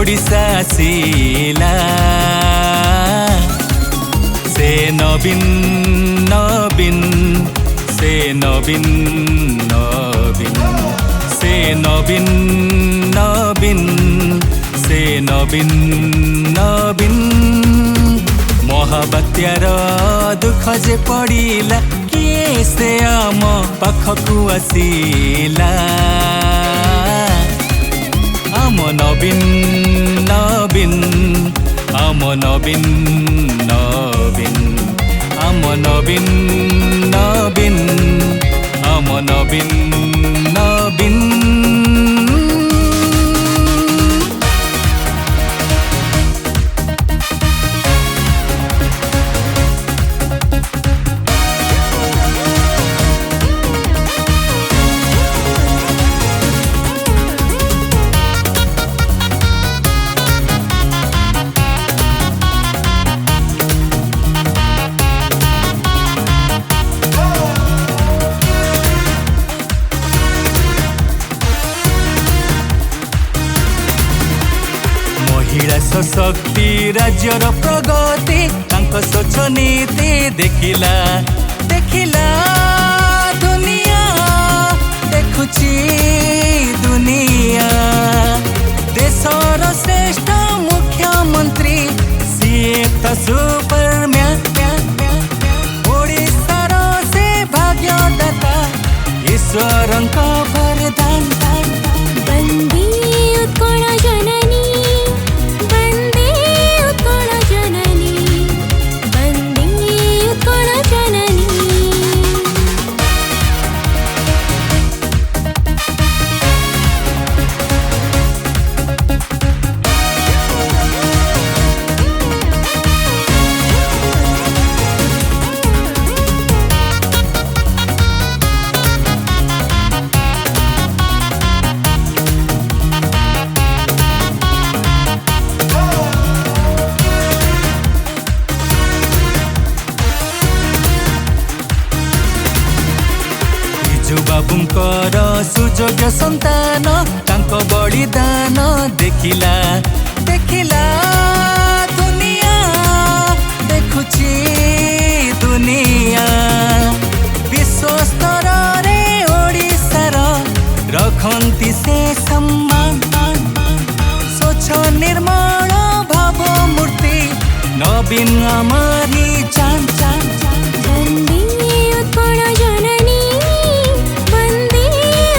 ओडिशा आसिला से नवीन नवीन से नवीन नवीन से नवीन नवीन से नवीन नवीन महाबात्यार दुख जे पड़िला किए से आम पाखकु आसिला आम नवीन नवीन आम नवीन नवीन आम नवीन नवीन आम नवीन नवीन महिला सशक्ति राज्यर प्रगति तांको स्वच्छ नीति देखिला देखिला दुनिया देखुची दुनिया देशर श्रेष्ठ मुख्यमंत्री सीए त सुपरमैन ओडिशार से भाग्यदाता ईश्वरंक वरदान वंदे उत्कल जननी वंदे उत्कल जननी वंदे उत्कल जननी बाबुंकर सुयोग्य संतान तांको बलिदान देखिला देखिला दुनिया देखुची दुनिया विश्व स्तर रे ओडिशार रखंती से सम्मान स्वच्छ निर्मल भाव मूर्ति नवीन आमारी चान चान वंदे उत्कल जननी वंदे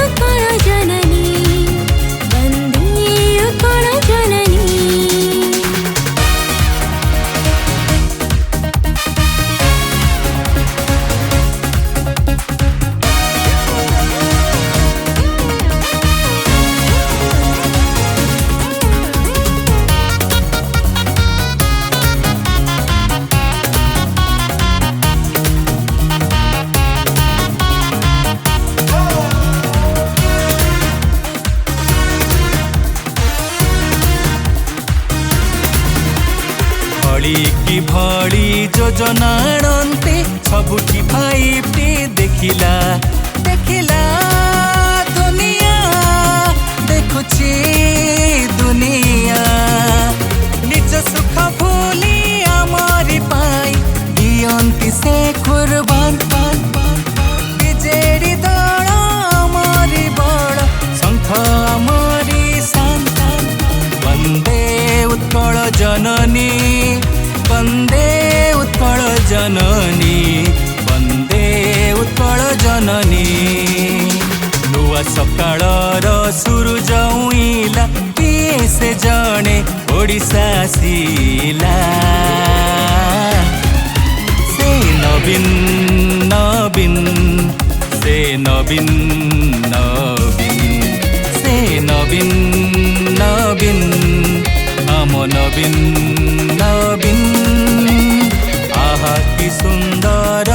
उत्कल जननी वंदे उत्कल जननी की भड़ी योजना आनते सबुठी 5T देखिला देखिला दुनिया देखुची दुनिया निज सुख भूली आमारी पाई दियंती से कुर्बान बिजेडी दल आमारी बड़ शंख आमारी संतान वंदे उत्कल जननी वंदे उत्कल जननी वंदे उत्कल जननी नुआ सकाळर सूरज उइला किए से जणे ओडिशा आसिला से नवीन नवीन से नवीन नवीन से नवीन नवीन आम नवीन नवीन आहा कि सुंदर